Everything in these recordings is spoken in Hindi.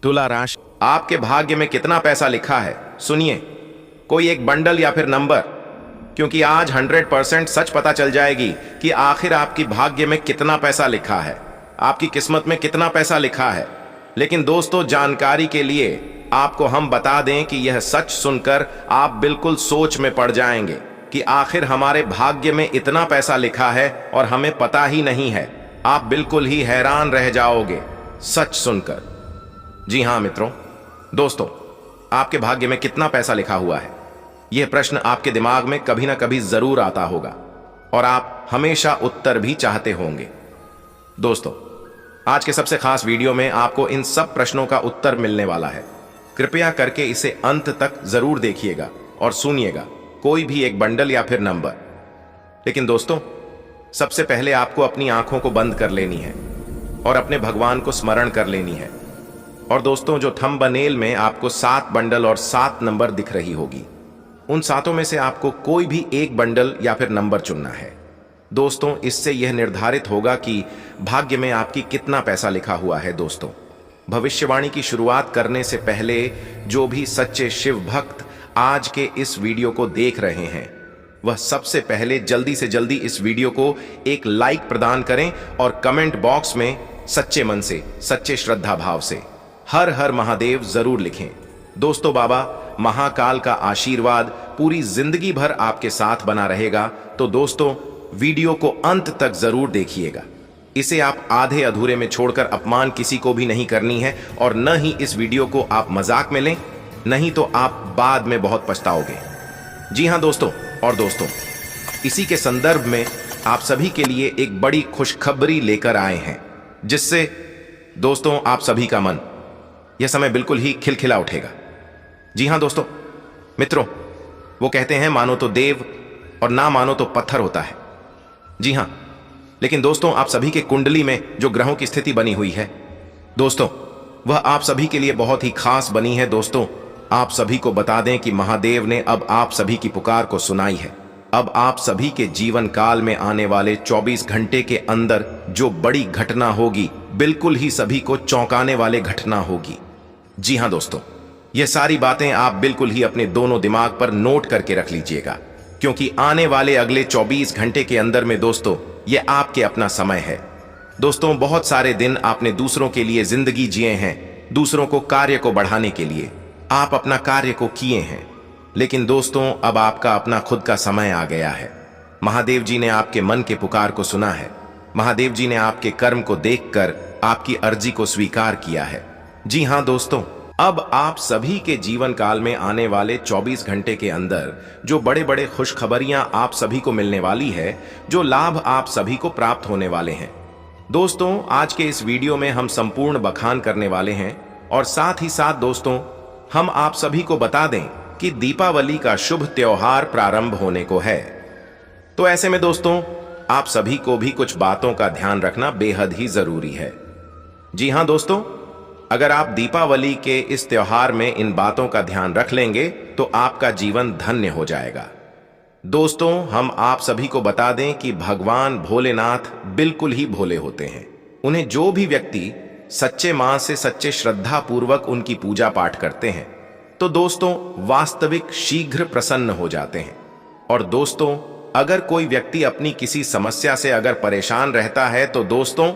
तुला राशि। आपके भाग्य में कितना पैसा लिखा है सुनिए, कोई एक बंडल या फिर नंबर, क्योंकि आज 100% सच पता चल जाएगी कि आखिर आपकी भाग्य में कितना पैसा लिखा है, आपकी किस्मत में कितना पैसा लिखा है। लेकिन दोस्तों, जानकारी के लिए आपको हम बता दें कि यह सच सुनकर आप बिल्कुल सोच में पड़ जाएंगे कि आखिर हमारे भाग्य में इतना पैसा लिखा है और हमें पता ही नहीं है। आप बिल्कुल ही हैरान रह जाओगे सच सुनकर। जी हां मित्रों, दोस्तों, आपके भाग्य में कितना पैसा लिखा हुआ है, यह प्रश्न आपके दिमाग में कभी ना कभी जरूर आता होगा और आप हमेशा उत्तर भी चाहते होंगे। दोस्तों, आज के सबसे खास वीडियो में आपको इन सब प्रश्नों का उत्तर मिलने वाला है। कृपया करके इसे अंत तक जरूर देखिएगा और सुनिएगा, कोई भी एक बंडल या फिर नंबर। लेकिन दोस्तों, सबसे पहले आपको अपनी आंखों को बंद कर लेनी है और अपने भगवान को स्मरण कर लेनी है। और दोस्तों, जो थंबनेल में आपको 7 बंडल और 7 नंबर दिख रही होगी, उन 7 में से आपको कोई भी एक बंडल या फिर नंबर चुनना है। दोस्तों, इससे यह निर्धारित होगा कि भाग्य में आपकी कितना पैसा लिखा हुआ है। दोस्तों, भविष्यवाणी की शुरुआत करने से पहले जो भी सच्चे शिव भक्त आज के इस वीडियो को देख रहे हैं, वह सबसे पहले जल्दी से जल्दी इस वीडियो को एक लाइक प्रदान करें और कमेंट बॉक्स में सच्चे मन से, सच्चे श्रद्धा भाव से हर हर महादेव जरूर लिखें। दोस्तों, बाबा महाकाल का आशीर्वाद पूरी जिंदगी भर आपके साथ बना रहेगा। तो दोस्तों, वीडियो को अंत तक जरूर देखिएगा। इसे आप आधे अधूरे में छोड़कर अपमान किसी को भी नहीं करनी है और न ही इस वीडियो को आप मजाक में लें, नहीं तो आप बाद में बहुत पछताओगे। जी हां दोस्तों, और दोस्तों, इसी के संदर्भ में आप सभी के लिए एक बड़ी खुशखबरी लेकर आए हैं, जिससे दोस्तों आप सभी का मन यह समय बिल्कुल ही खिलखिला उठेगा। जी हां दोस्तों, मित्रों, वो कहते हैं मानो तो देव और ना मानो तो पत्थर होता है। जी हां, लेकिन दोस्तों, आप सभी के कुंडली में जो ग्रहों की स्थिति बनी हुई है दोस्तों, वह आप सभी के लिए बहुत ही खास बनी है। दोस्तों, आप सभी को बता दें कि महादेव ने अब आप सभी की पुकार को सुनाई है। अब आप सभी के जीवन काल में आने वाले 24 घंटे के अंदर जो बड़ी घटना होगी, बिल्कुल ही सभी को चौंकाने वाले घटना होगी। जी हां दोस्तों, ये सारी बातें आप बिल्कुल ही अपने दोनों दिमाग पर नोट करके रख लीजिएगा, क्योंकि आने वाले अगले 24 घंटे के अंदर में दोस्तों, ये आपके अपना समय है। दोस्तों, बहुत सारे दिन आपने दूसरों के लिए जिंदगी जिए हैं, दूसरों को कार्य को बढ़ाने के लिए आप अपना कार्य को किए हैं। लेकिन दोस्तों, अब आपका अपना खुद का समय आ गया है। महादेव जी ने आपके मन के पुकार को सुना है। महादेव जी ने आपके कर्म को देखकर आपकी अर्जी को स्वीकार किया है। जी हां दोस्तों, अब आप सभी के जीवन काल में आने वाले 24 घंटे के अंदर जो बड़े बड़े खुशखबरियां आप सभी को मिलने वाली है, जो लाभ आप सभी को प्राप्त होने वाले हैं। दोस्तों, आज के इस वीडियो में हम संपूर्ण बखान करने वाले हैं और साथ ही साथ दोस्तों, हम आप सभी को बता दें कि दीपावली का शुभ त्योहार प्रारंभ होने को है। तो ऐसे में दोस्तों, आप सभी को भी कुछ बातों का ध्यान रखना बेहद ही जरूरी है। जी हां दोस्तों, अगर आप दीपावली के इस त्योहार में इन बातों का ध्यान रख लेंगे तो आपका जीवन धन्य हो जाएगा। दोस्तों, हम आप सभी को बता दें कि भगवान भोलेनाथ बिल्कुल ही भोले होते हैं। उन्हें जो भी व्यक्ति सच्चे मां से सच्चे श्रद्धा पूर्वक उनकी पूजा पाठ करते हैं, तो दोस्तों वास्तविक शीघ्र प्रसन्न हो जाते हैं। और दोस्तों, अगर कोई व्यक्ति अपनी किसी समस्या से अगर परेशान रहता है, तो दोस्तों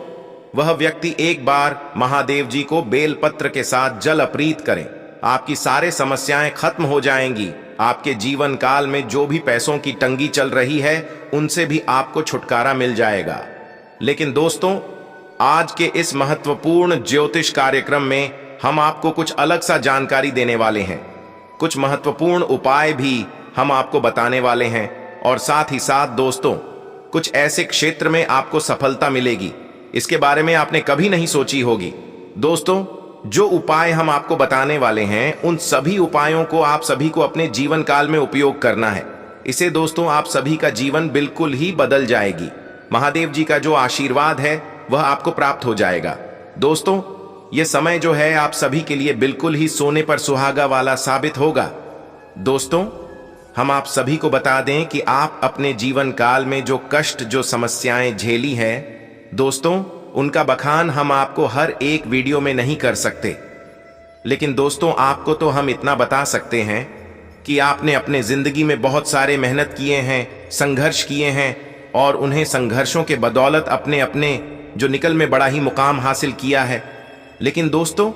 वह व्यक्ति एक बार महादेव जी को बेलपत्र के साथ जल अर्पित करें, आपकी सारे समस्याएं खत्म हो जाएंगी। आपके जीवन काल में जो भी पैसों की तंगी चल रही है, उनसे भी आपको छुटकारा मिल जाएगा। लेकिन दोस्तों, आज के इस महत्वपूर्ण ज्योतिष कार्यक्रम में हम आपको कुछ अलग सा जानकारी देने वाले हैं। कुछ महत्वपूर्ण उपाय भी हम आपको बताने वाले हैं और साथ ही साथ दोस्तों, कुछ ऐसे क्षेत्र में आपको सफलता मिलेगी, इसके बारे में आपने कभी नहीं सोची होगी। दोस्तों, जो उपाय हम आपको बताने वाले हैं, उन सभी उपायों को आप सभी को अपने जीवन काल में उपयोग करना है। इसे दोस्तों आप सभी का जीवन बिल्कुल ही बदल जाएगी। महादेव जी का जो आशीर्वाद है वह आपको प्राप्त हो जाएगा। दोस्तों, यह समय जो है आप सभी के लिए बिल्कुल ही सोने पर सुहागा वाला साबित होगा। दोस्तों, हम आप सभी को बता दें कि आप अपने जीवन काल में जो कष्ट, जो समस्याएं झेली हैं, दोस्तों उनका बखान हम आपको हर एक वीडियो में नहीं कर सकते। लेकिन दोस्तों, आपको तो हम इतना बता सकते हैं कि आपने अपने जिंदगी में बहुत सारे मेहनत किए हैं, संघर्ष किए हैं और उन्हें संघर्षों के बदौलत अपने अपने जो निकल में बड़ा ही मुकाम हासिल किया है। लेकिन दोस्तों,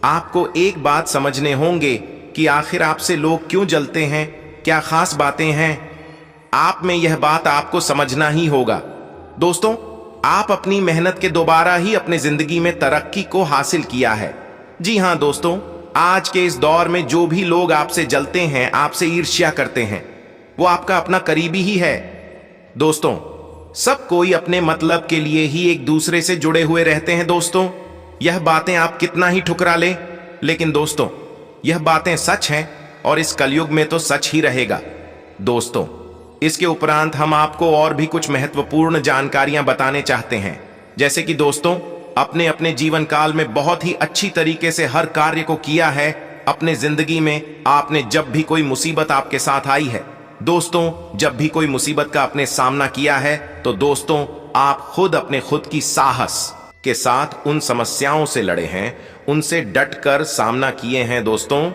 आपको एक बात समझने होंगे कि आखिर आपसे लोग क्यों जलते हैं, क्या खास बातें हैं। आप में यह बात आपको समझना ही होगा। दोस्तों, आप अपनी मेहनत के दोबारा ही अपने जिंदगी में तरक्की को हासिल किया है। जी हां दोस्तों, आज के इस दौर में जो भी लोग आपसे जलते हैं, आपसे ईर्ष्या करते हैं, वो आपका अपना करीबी ही है। दोस्तों, सब कोई अपने मतलब के लिए ही एक दूसरे से जुड़े हुए रहते हैं। दोस्तों, यह बातें आप कितना ही ठुकरा लें, लेकिन दोस्तों, यह बातें सच हैं और इस कलयुग में तो सच ही रहेगा। दोस्तों, इसके उपरांत हम आपको और भी कुछ महत्वपूर्ण जानकारियां बताने चाहते हैं। जैसे कि दोस्तों, अपने अपने जीवन काल में बहुत ही अच्छी तरीके से हर कार्य को किया है। अपने जिंदगी में आपने जब भी कोई मुसीबत आपके साथ आई है, दोस्तों, जब भी कोई मुसीबत का आपने सामना किया है, तो दोस्तों, आप खुद अपने खुद की साहस के साथ उन समस्याओं से लड़े हैं, उनसे डटकर सामना किए हैं। दोस्तों,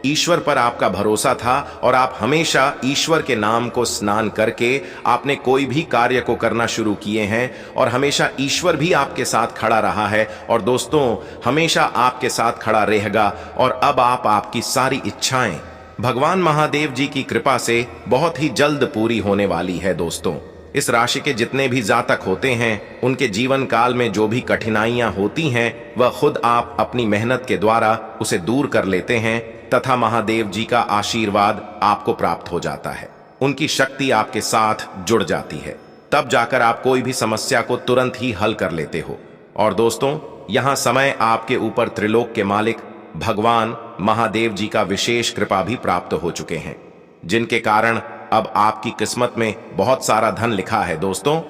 ईश्वर पर आपका भरोसा था और आप हमेशा ईश्वर के नाम को स्नान करके आपने कोई भी कार्य को करना शुरू किए हैं और हमेशा ईश्वर भी आपके साथ खड़ा रहा है और दोस्तों, हमेशा आपके साथ खड़ा रहेगा। और अब आपकी सारी इच्छाएं भगवान महादेव जी की कृपा से बहुत ही जल्द पूरी होने वाली है। दोस्तों, इस राशि के जितने भी जातक होते हैं, उनके जीवन काल में जो भी कठिनाइयां होती हैं, वह खुद आप अपनी मेहनत के द्वारा उसे दूर कर लेते हैं तथा महादेव जी का आशीर्वाद आपको प्राप्त हो जाता है। उनकी शक्ति आपके साथ जुड़ जाती है, तब जाकर आप कोई भी समस्या को तुरंत ही हल कर लेते हो। और दोस्तों, यहां समय आपके ऊपर त्रिलोक के मालिक भगवान महादेव जी का विशेष कृपा भी प्राप्त हो चुके हैं, जिनके कारण अब आपकी किस्मत में बहुत सारा धन लिखा है। दोस्तों,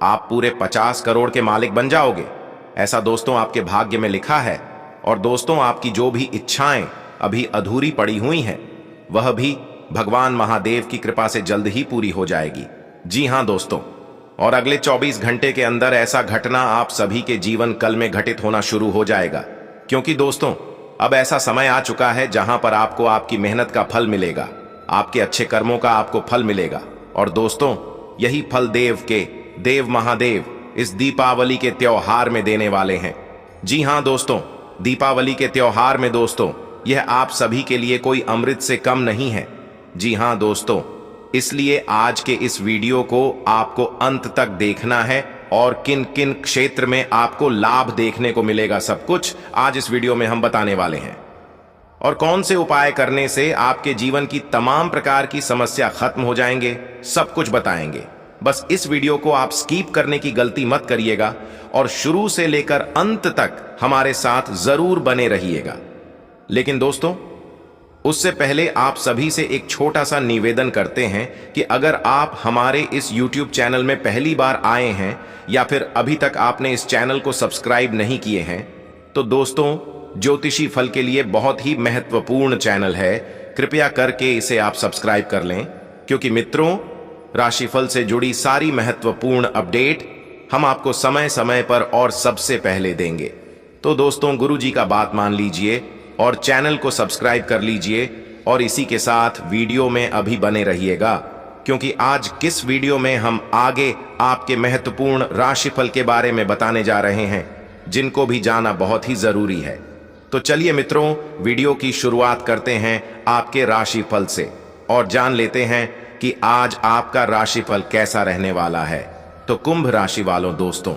आप पूरे 50 करोड़ के मालिक बन जाओगे, ऐसा दोस्तों आपके भाग्य में लिखा है। और दोस्तों, आपकी जो भी इच्छाएं अभी अधूरी पड़ी हुई हैं, वह भी भगवान महादेव की कृपा से जल्द ही पूरी हो जाएगी। जी हां दोस्तों, और अगले 24 घंटे के अंदर ऐसा घटना आप सभी के जीवन कल में घटित होना शुरू हो जाएगा, क्योंकि दोस्तों, अब ऐसा समय आ चुका है जहां पर आपको आपकी मेहनत का फल मिलेगा, आपके अच्छे कर्मों का आपको फल मिलेगा। और दोस्तों, यही फल देव महादेव इस दीपावली के त्योहार में देने वाले हैं। जी हां दोस्तों, दीपावली के त्योहार में दोस्तों, यह आप सभी के लिए कोई अमृत से कम नहीं है। जी हां दोस्तों, इसलिए आज के इस वीडियो को आपको अंत तक देखना है और किन किन क्षेत्र में आपको लाभ देखने को मिलेगा, सब कुछ आज इस वीडियो में हम बताने वाले हैं। और कौन से उपाय करने से आपके जीवन की तमाम प्रकार की समस्या खत्म हो जाएंगे, सब कुछ बताएंगे। बस इस वीडियो को आप स्किप करने की गलती मत करिएगा और शुरू से लेकर अंत तक हमारे साथ जरूर बने रहिएगा। लेकिन दोस्तों, उससे पहले आप सभी से एक छोटा सा निवेदन करते हैं कि अगर आप हमारे इस YouTube चैनल में पहली बार आए हैं या फिर अभी तक आपने इस चैनल को सब्सक्राइब नहीं किए हैं, तो दोस्तों, ज्योतिषी फल के लिए बहुत ही महत्वपूर्ण चैनल है, कृपया करके इसे आप सब्सक्राइब कर लें, क्योंकि मित्रों, राशिफल से जुड़ी सारी महत्वपूर्ण अपडेट हम आपको समय समय पर और सबसे पहले देंगे। तो दोस्तों, गुरु जी का बात मान लीजिए और चैनल को सब्सक्राइब कर लीजिए और इसी के साथ वीडियो में अभी बने रहिएगा, क्योंकि आज किस वीडियो में हम आगे आपके महत्वपूर्ण राशिफल के बारे में बताने जा रहे हैं, जिनको भी जाना बहुत ही जरूरी है। तो चलिए मित्रों, वीडियो की शुरुआत करते हैं आपके राशिफल से और जान लेते हैं कि आज आपका राशिफल कैसा रहने वाला है। तो कुंभ राशि वालों, दोस्तों,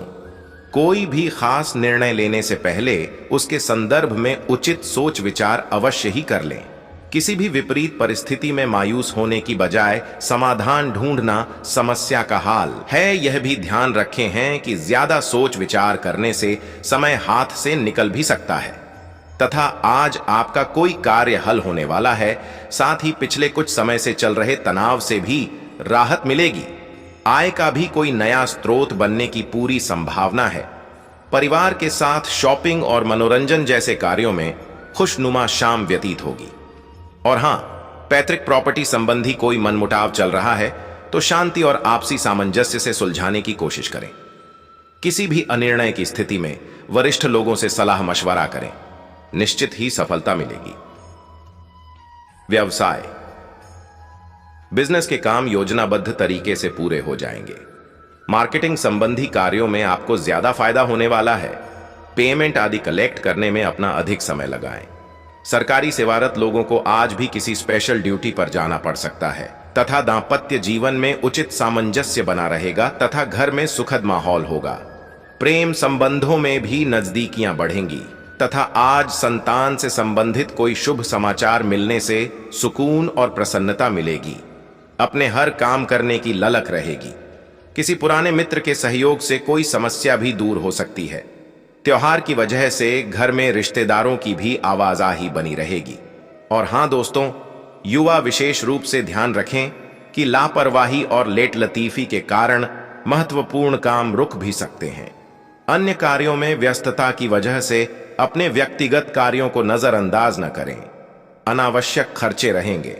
कोई भी खास निर्णय लेने से पहले उसके संदर्भ में उचित सोच विचार अवश्य ही कर लें। किसी भी विपरीत परिस्थिति में मायूस होने की बजाय समाधान ढूंढना समस्या का हाल है। यह भी ध्यान रखें हैं कि ज्यादा सोच विचार करने से समय हाथ से निकल भी सकता है तथा आज आपका कोई कार्य हल होने वाला है। साथ ही पिछले कुछ समय से चल रहे तनाव से भी राहत मिलेगी। आय का भी कोई नया स्रोत बनने की पूरी संभावना है। परिवार के साथ शॉपिंग और मनोरंजन जैसे कार्यों में खुशनुमा शाम व्यतीत होगी। और हां, पैतृक प्रॉपर्टी संबंधी कोई मनमुटाव चल रहा है तो शांति और आपसी सामंजस्य से सुलझाने की कोशिश करें। किसी भी अनिर्णय की स्थिति में वरिष्ठ लोगों से सलाह मशवरा करें। निश्चित ही सफलता मिलेगी। व्यवसाय, बिजनेस के काम योजनाबद्ध तरीके से पूरे हो जाएंगे। मार्केटिंग संबंधी कार्यों में आपको ज्यादा फायदा होने वाला है। पेमेंट आदि कलेक्ट करने में अपना अधिक समय लगाएं। सरकारी सेवारत लोगों को आज भी किसी स्पेशल ड्यूटी पर जाना पड़ सकता है तथा दांपत्य जीवन में उचित सामंजस्य बना रहेगा तथा घर में सुखद माहौल होगा। प्रेम संबंधों में भी नजदीकियां बढ़ेंगी तथा आज संतान से संबंधित कोई शुभ समाचार मिलने से सुकून और प्रसन्नता मिलेगी। अपने हर काम करने की ललक रहेगी। किसी पुराने मित्र के सहयोग से कोई समस्या भी दूर हो सकती है। त्योहार की वजह से घर में रिश्तेदारों की भी आवाजाही बनी रहेगी। और हां दोस्तों, युवा विशेष रूप से ध्यान रखें कि लापरवाही और लेट लतीफी के कारण महत्वपूर्ण काम रुक भी सकते हैं। अन्य कार्यों में व्यस्तता की वजह से अपने व्यक्तिगत कार्यों को नजरअंदाज न करें। अनावश्यक खर्चे रहेंगे।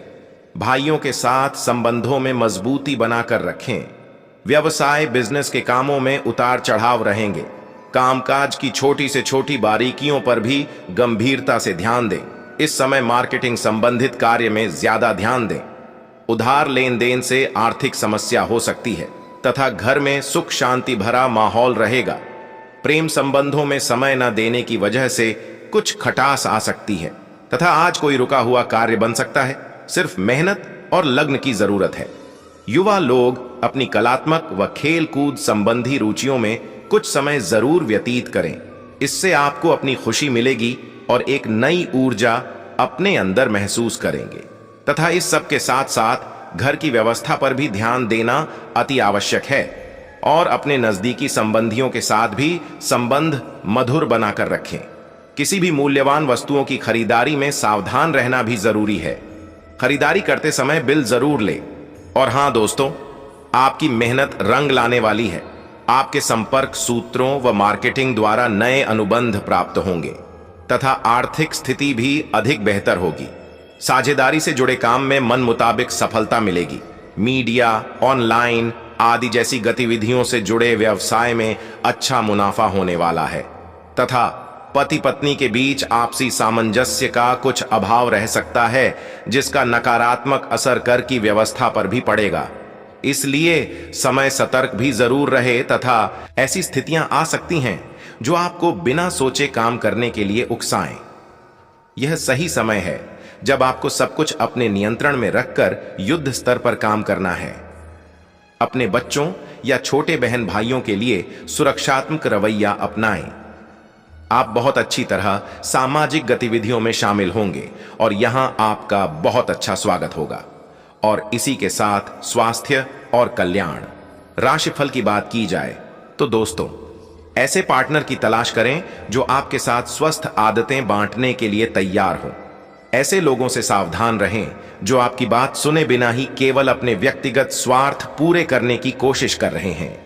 भाइयों के साथ संबंधों में मजबूती बनाकर रखें। व्यवसाय बिजनेस के कामों में उतार चढ़ाव रहेंगे। कामकाज की छोटी से छोटी बारीकियों पर भी गंभीरता से ध्यान दें। इस समय मार्केटिंग संबंधित कार्य में ज्यादा ध्यान दें। उधार लेन देन से आर्थिक समस्या हो सकती है तथा घर में सुख शांति भरा माहौल रहेगा। प्रेम संबंधों में समय न देने की वजह से कुछ खटास आ सकती है तथा आज कोई रुका हुआ कार्य बन सकता है। सिर्फ मेहनत और लग्न की जरूरत है। युवा लोग अपनी कलात्मक व खेल कूद संबंधी रुचियों में कुछ समय जरूर व्यतीत करें। इससे आपको अपनी खुशी मिलेगी और एक नई ऊर्जा अपने अंदर महसूस करेंगे तथा इस सब के साथ साथ घर की व्यवस्था पर भी ध्यान देना अति आवश्यक है और अपने नजदीकी संबंधियों के साथ भी संबंध मधुर बनाकर रखें। किसी भी मूल्यवान वस्तुओं की खरीदारी में सावधान रहना भी जरूरी है। खरीदारी करते समय बिल जरूर ले। और हां दोस्तों, आपकी मेहनत रंग लाने वाली है। आपके संपर्क सूत्रों व मार्केटिंग द्वारा नए अनुबंध प्राप्त होंगे तथा आर्थिक स्थिति भी अधिक बेहतर होगी। साझेदारी से जुड़े काम में मन मुताबिक सफलता मिलेगी। मीडिया, ऑनलाइन आदि जैसी गतिविधियों से जुड़े व्यवसाय में अच्छा मुनाफा होने वाला है तथा पति पत्नी के बीच आपसी सामंजस्य का कुछ अभाव रह सकता है जिसका नकारात्मक असर कर की व्यवस्था पर भी पड़ेगा। इसलिए समय सतर्क भी जरूर रहे तथा ऐसी स्थितियां आ सकती हैं जो आपको बिना सोचे काम करने के लिए उकसाएं। यह सही समय है जब आपको सब कुछ अपने नियंत्रण में रखकर युद्ध स्तर पर काम करना है। अपने बच्चों या छोटे बहन भाइयों के लिए सुरक्षात्मक रवैया अपनाएं। आप बहुत अच्छी तरह सामाजिक गतिविधियों में शामिल होंगे और यहां आपका बहुत अच्छा स्वागत होगा। और इसी के साथ स्वास्थ्य और कल्याण राशिफल की बात की जाए तो दोस्तों, ऐसे पार्टनर की तलाश करें जो आपके साथ स्वस्थ आदतें बांटने के लिए तैयार हों। ऐसे लोगों से सावधान रहें जो आपकी बात सुने बिना ही केवल अपने व्यक्तिगत स्वार्थ पूरे करने की कोशिश कर रहे हैं।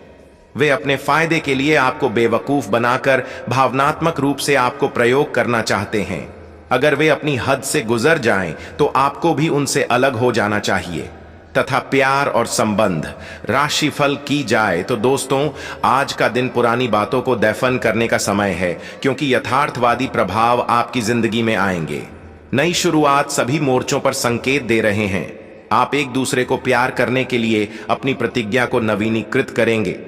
वे अपने फायदे के लिए आपको बेवकूफ बनाकर भावनात्मक रूप से आपको प्रयोग करना चाहते हैं। अगर वे अपनी हद से गुजर जाएं तो आपको भी उनसे अलग हो जाना चाहिए। तथा प्यार और संबंध राशिफल की जाए तो दोस्तों, आज का दिन पुरानी बातों को दफन करने का समय है क्योंकि यथार्थवादी प्रभाव आपकी जिंदगी में आएंगे। नई शुरुआत सभी मोर्चों पर संकेत दे रहे हैं। आप एक दूसरे को प्यार करने के लिए अपनी प्रतिज्ञा को नवीनीकृत करेंगे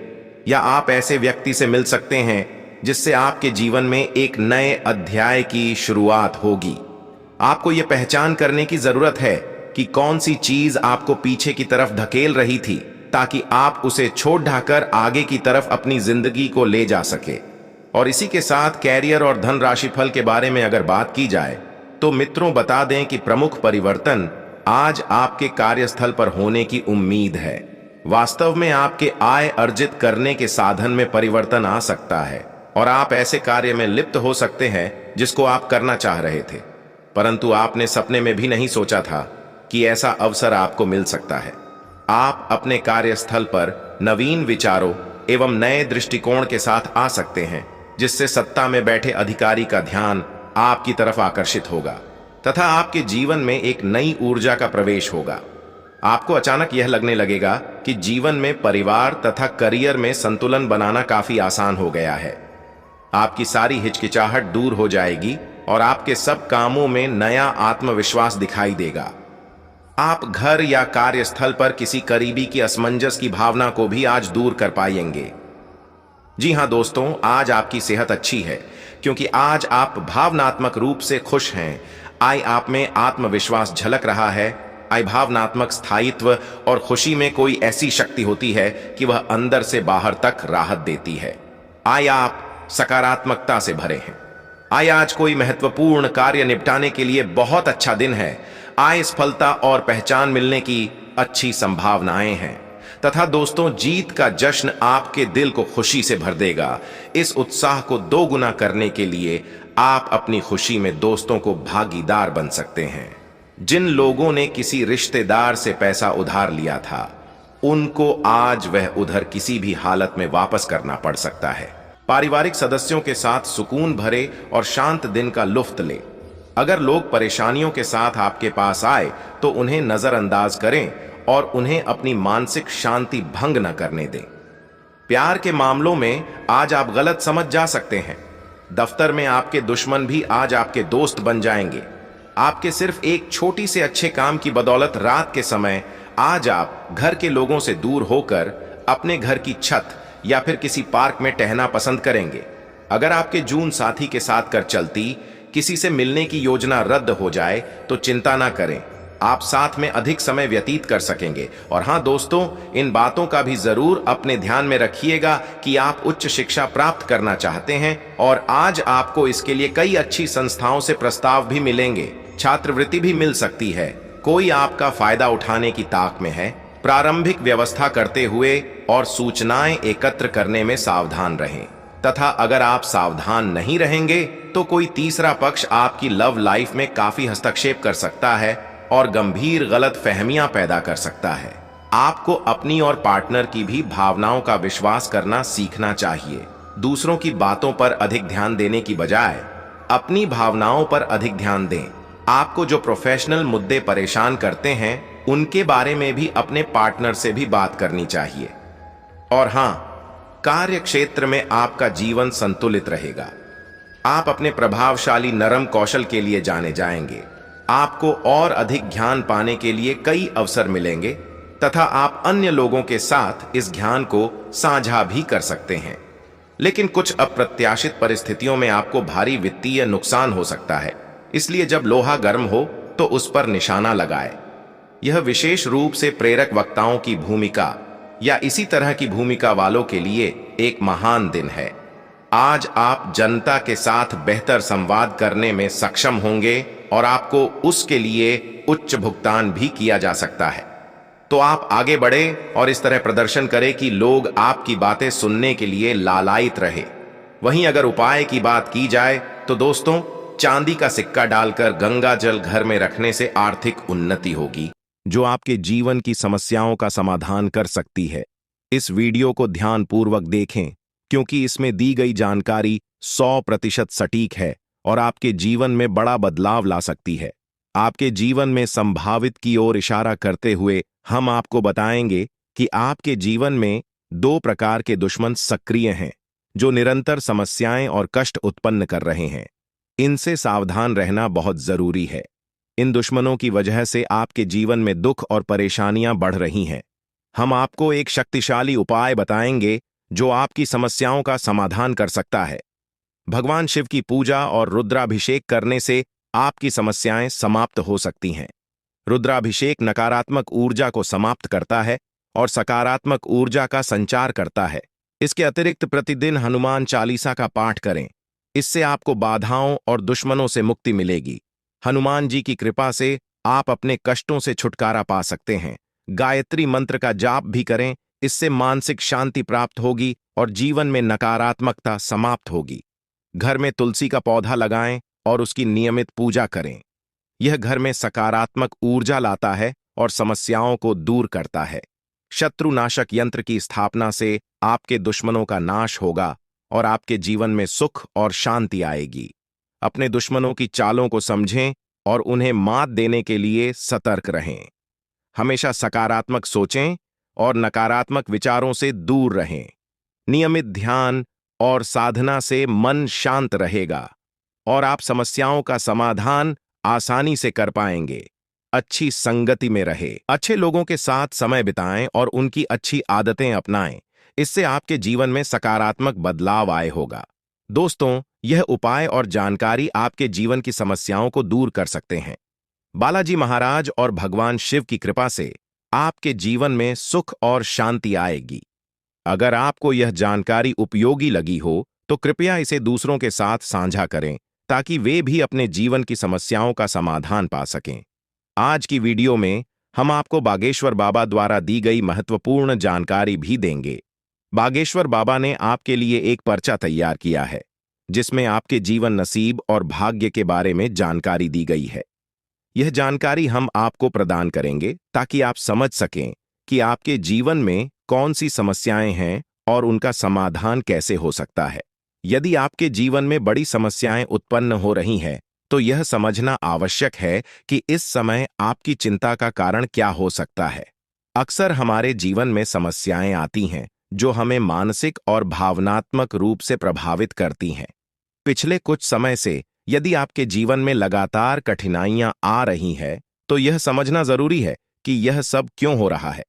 या आप ऐसे व्यक्ति से मिल सकते हैं जिससे आपके जीवन में एक नए अध्याय की शुरुआत होगी। आपको यह पहचान करने की जरूरत है कि कौन सी चीज आपको पीछे की तरफ धकेल रही थी ताकि आप उसे छोड़ ढाकर आगे की तरफ अपनी जिंदगी को ले जा सके। और इसी के साथ कैरियर और धन राशिफल के बारे में अगर बात की जाए तो मित्रों, बता दें कि प्रमुख परिवर्तन आज आपके कार्यस्थल पर होने की उम्मीद है। वास्तव में आपके आय अर्जित करने के साधन में परिवर्तन आ सकता है और आप ऐसे कार्य में लिप्त हो सकते हैं जिसको आप करना चाह रहे थे, परंतु आपने सपने में भी नहीं सोचा था कि ऐसा अवसर आपको मिल सकता है। आप अपने कार्यस्थल पर नवीन विचारों एवं नए दृष्टिकोण के साथ आ सकते हैं जिससे सत्ता में बैठे अधिकारी का ध्यान आपकी तरफ आकर्षित होगा तथा आपके जीवन में एक नई ऊर्जा का प्रवेश होगा। आपको अचानक यह लगने लगेगा कि जीवन में परिवार तथा करियर में संतुलन बनाना काफी आसान हो गया है। आपकी सारी हिचकिचाहट दूर हो जाएगी और आपके सब कामों में नया आत्मविश्वास दिखाई देगा। आप घर या कार्यस्थल पर किसी करीबी की असमंजस की भावना को भी आज दूर कर पाएंगे। जी हां दोस्तों, आज आपकी सेहत अच्छी है क्योंकि आज आप भावनात्मक रूप से खुश हैं। आई आप में आत्मविश्वास झलक रहा है। आई भावनात्मक स्थायित्व और खुशी में कोई ऐसी शक्ति होती है कि वह अंदर से बाहर तक राहत देती है। आई आप सकारात्मकता से भरे हैं। आई आज कोई महत्वपूर्ण कार्य निपटाने के लिए बहुत अच्छा दिन है। आई सफलता और पहचान मिलने की अच्छी संभावनाएं हैं तथा दोस्तों, जीत का जश्न आपके दिल को खुशी से भर देगा। इस उत्साह को दोगुना करने के लिए आप अपनी खुशी में दोस्तों को भागीदार बन सकते हैं। जिन लोगों ने किसी रिश्तेदार से पैसा उधार लिया था, उनको आज वह उधार किसी भी हालत में वापस करना पड़ सकता है। पारिवारिक सदस्यों के साथ सुकून भरे और शांत दिन का लुत्फ ले। अगर लोग परेशानियों के साथ आपके पास आए तो उन्हें नजरअंदाज करें और उन्हें अपनी मानसिक शांति भंग न करने दें। प्यार के मामलों में आज आप गलत समझ जा सकते हैं। दफ्तर में आपके दुश्मन भी आज आपके दोस्त बन जाएंगे। आपके सिर्फ एक छोटी से अच्छे काम की बदौलत रात के समय आज आप घर के लोगों से दूर होकर अपने घर की छत या फिर किसी पार्क में टहलना पसंद करेंगे। अगर आपके जून साथी के साथ कर चलती किसी से मिलने की योजना रद्द हो जाए तो चिंता ना करें, आप साथ में अधिक समय व्यतीत कर सकेंगे। और हां दोस्तों, इन बातों का भी जरूर अपने ध्यान में रखिएगा कि आप उच्च शिक्षा प्राप्त करना चाहते हैं और आज आपको इसके लिए कई अच्छी संस्थाओं से प्रस्ताव भी मिलेंगे। छात्रवृत्ति भी मिल सकती है। कोई आपका फायदा उठाने की ताक में है। प्रारंभिक व्यवस्था करते हुए और सूचनाएं एकत्र करने में सावधान रहें तथा अगर आप सावधान नहीं रहेंगे तो कोई तीसरा पक्ष आपकी लव लाइफ में काफी हस्तक्षेप कर सकता है और गंभीर गलत फहमियां पैदा कर सकता है। आपको अपनी और पार्टनर की भी भावनाओं का विश्वास करना सीखना चाहिए। दूसरों की बातों पर अधिक ध्यान देने की बजाय अपनी भावनाओं पर अधिक ध्यान दें। आपको जो प्रोफेशनल मुद्दे परेशान करते हैं उनके बारे में भी अपने पार्टनर से भी बात करनी चाहिए। और हां, कार्य क्षेत्र में आपका जीवन संतुलित रहेगा। आप अपने प्रभावशाली नरम कौशल के लिए जाने जाएंगे। आपको और अधिक ज्ञान पाने के लिए कई अवसर मिलेंगे तथा आप अन्य लोगों के साथ इस ज्ञान को साझा भी कर सकते हैं। लेकिन कुछ अप्रत्याशित परिस्थितियों में आपको भारी वित्तीय नुकसान हो सकता है, इसलिए जब लोहा गर्म हो तो उस पर निशाना लगाए। यह विशेष रूप से प्रेरक वक्ताओं की भूमिका या इसी तरह की भूमिका वालों के लिए एक महान दिन है। आज आप जनता के साथ बेहतर संवाद करने में सक्षम होंगे और आपको उसके लिए उच्च भुगतान भी किया जा सकता है। तो आप आगे बढ़े और इस तरह प्रदर्शन करें कि लोग आपकी बातें सुनने के लिए लालायित रहे। वहीं अगर उपाय की बात की जाए तो दोस्तों, चांदी का सिक्का डालकर गंगा जल घर में रखने से आर्थिक उन्नति होगी, जो आपके जीवन की समस्याओं का समाधान कर सकती है। इस वीडियो को ध्यानपूर्वक देखें क्योंकि इसमें दी गई जानकारी 100% सटीक है और आपके जीवन में बड़ा बदलाव ला सकती है। आपके जीवन में संभावित की ओर इशारा करते हुए हम आपको बताएंगे कि आपके जीवन में 2 प्रकार के दुश्मन सक्रिय हैं जो निरंतर समस्याएं और कष्ट उत्पन्न कर रहे हैं। इनसे सावधान रहना बहुत जरूरी है। इन दुश्मनों की वजह से आपके जीवन में दुख और परेशानियां बढ़ रही हैं। हम आपको एक शक्तिशाली उपाय बताएंगे जो आपकी समस्याओं का समाधान कर सकता है। भगवान शिव की पूजा और रुद्राभिषेक करने से आपकी समस्याएं समाप्त हो सकती हैं। रुद्राभिषेक नकारात्मक ऊर्जा को समाप्त करता है और सकारात्मक ऊर्जा का संचार करता है। इसके अतिरिक्त प्रतिदिन हनुमान चालीसा का पाठ करें। इससे आपको बाधाओं और दुश्मनों से मुक्ति मिलेगी। हनुमान जी की कृपा से आप अपने कष्टों से छुटकारा पा सकते हैं। गायत्री मंत्र का जाप भी करें, इससे मानसिक शांति प्राप्त होगी और जीवन में नकारात्मकता समाप्त होगी। घर में तुलसी का पौधा लगाएं और उसकी नियमित पूजा करें। यह घर में सकारात्मक ऊर्जा लाता है और समस्याओं को दूर करता है। शत्रुनाशक यंत्र की स्थापना से आपके दुश्मनों का नाश होगा और आपके जीवन में सुख और शांति आएगी। अपने दुश्मनों की चालों को समझें और उन्हें मात देने के लिए सतर्क रहें। हमेशा सकारात्मक सोचें और नकारात्मक विचारों से दूर रहें। नियमित ध्यान और साधना से मन शांत रहेगा। और आप समस्याओं का समाधान आसानी से कर पाएंगे। अच्छी संगति में रहे, अच्छे लोगों के साथ समय बिताएं और उनकी अच्छी आदतें अपनाएं। इससे आपके जीवन में सकारात्मक बदलाव आए होगा। दोस्तों, यह उपाय और जानकारी आपके जीवन की समस्याओं को दूर कर सकते हैं। बालाजी महाराज और भगवान शिव की कृपा से आपके जीवन में सुख और शांति आएगी। अगर आपको यह जानकारी उपयोगी लगी हो तो कृपया इसे दूसरों के साथ साझा करें ताकि वे भी अपने जीवन की समस्याओं का समाधान पा सकें। आज की वीडियो में हम आपको बागेश्वर बाबा द्वारा दी गई महत्वपूर्ण जानकारी भी देंगे। बागेश्वर बाबा ने आपके लिए एक पर्चा तैयार किया है जिसमें आपके जीवन नसीब और भाग्य के बारे में जानकारी दी गई है। यह जानकारी हम आपको प्रदान करेंगे ताकि आप समझ सकें कि आपके जीवन में कौन सी समस्याएं हैं और उनका समाधान कैसे हो सकता है। यदि आपके जीवन में बड़ी समस्याएं उत्पन्न हो रही हैं, तो यह समझना आवश्यक है कि इस समय आपकी चिंता का कारण क्या हो सकता है। अक्सर हमारे जीवन में समस्याएं आती हैं जो हमें मानसिक और भावनात्मक रूप से प्रभावित करती हैं। पिछले कुछ समय से यदि आपके जीवन में लगातार कठिनाइयां आ रही हैं, तो यह समझना जरूरी है कि यह सब क्यों हो रहा है।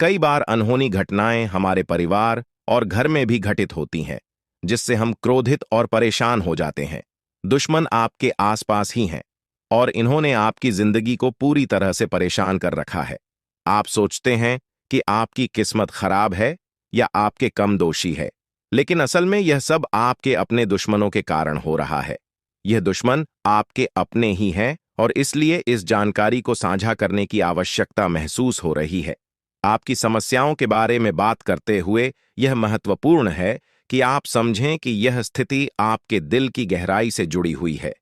कई बार अनहोनी घटनाएं हमारे परिवार और घर में भी घटित होती हैं, जिससे हम क्रोधित और परेशान हो जाते हैं। दुश्मन आपके आसपास ही हैं और इन्होंने आपकी जिंदगी को पूरी तरह से परेशान कर रखा है। आप सोचते हैं कि आपकी किस्मत खराब है या आपके कम दोषी है, लेकिन असल में यह सब आपके अपने दुश्मनों के कारण हो रहा है। यह दुश्मन आपके अपने ही हैं और इसलिए इस जानकारी को साझा करने की आवश्यकता महसूस हो रही है। आपकी समस्याओं के बारे में बात करते हुए यह महत्वपूर्ण है कि आप समझें कि यह स्थिति आपके दिल की गहराई से जुड़ी हुई है।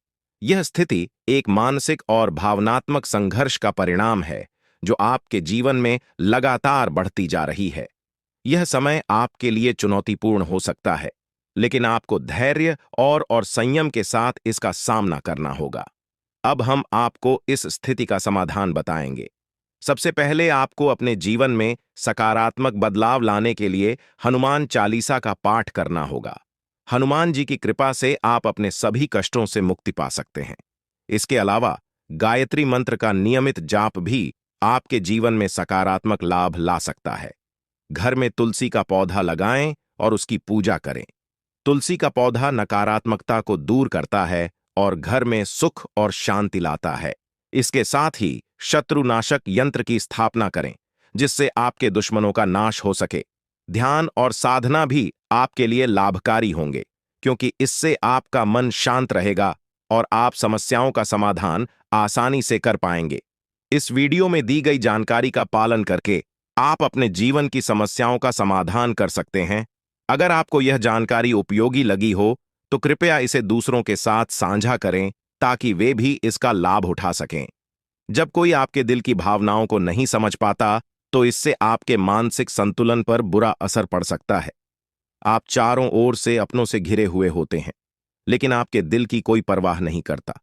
यह स्थिति एक मानसिक और भावनात्मक संघर्ष का परिणाम है जो आपके जीवन में लगातार बढ़ती जा रही है। यह समय आपके लिए चुनौतीपूर्ण हो सकता है, लेकिन आपको धैर्य और संयम के साथ इसका सामना करना होगा। अब हम आपको इस स्थिति का समाधान बताएंगे। सबसे पहले आपको अपने जीवन में सकारात्मक बदलाव लाने के लिए हनुमान चालीसा का पाठ करना होगा। हनुमान जी की कृपा से आप अपने सभी कष्टों से मुक्ति पा सकते हैं। इसके अलावा गायत्री मंत्र का नियमित जाप भी आपके जीवन में सकारात्मक लाभ ला सकता है। घर में तुलसी का पौधा लगाएं और उसकी पूजा करें। तुलसी का पौधा नकारात्मकता को दूर करता है और घर में सुख और शांति लाता है। इसके साथ ही शत्रुनाशक यंत्र की स्थापना करें जिससे आपके दुश्मनों का नाश हो सके। ध्यान और साधना भी आपके लिए लाभकारी होंगे क्योंकि इससे आपका मन शांत रहेगा और आप समस्याओं का समाधान आसानी से कर पाएंगे। इस वीडियो में दी गई जानकारी का पालन करके आप अपने जीवन की समस्याओं का समाधान कर सकते हैं। अगर आपको यह जानकारी उपयोगी लगी हो तो कृपया इसे दूसरों के साथ साझा करें ताकि वे भी इसका लाभ उठा सकें। जब कोई आपके दिल की भावनाओं को नहीं समझ पाता तो इससे आपके मानसिक संतुलन पर बुरा असर पड़ सकता है। आप चारों ओर से अपनों से घिरे हुए होते हैं, लेकिन आपके दिल की कोई परवाह नहीं करता।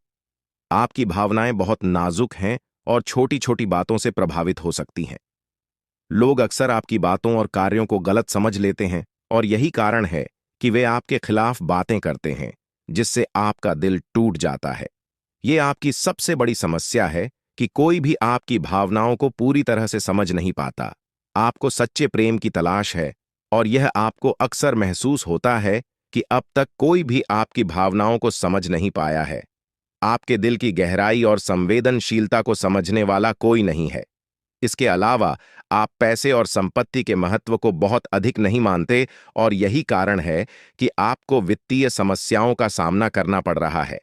आपकी भावनाएं बहुत नाजुक हैं और छोटी छोटी बातों से प्रभावित हो सकती हैं। लोग अक्सर आपकी बातों और कार्यों को गलत समझ लेते हैं और यही कारण है कि वे आपके खिलाफ बातें करते हैं, जिससे आपका दिल टूट जाता है। ये आपकी सबसे बड़ी समस्या है कि कोई भी आपकी भावनाओं को पूरी तरह से समझ नहीं पाता। आपको सच्चे प्रेम की तलाश है और यह आपको अक्सर महसूस होता है कि अब तक कोई भी आपकी भावनाओं को समझ नहीं पाया है। आपके दिल की गहराई और संवेदनशीलता को समझने वाला कोई नहीं है। इसके अलावा आप पैसे और संपत्ति के महत्व को बहुत अधिक नहीं मानते और यही कारण है कि आपको वित्तीय समस्याओं का सामना करना पड़ रहा है।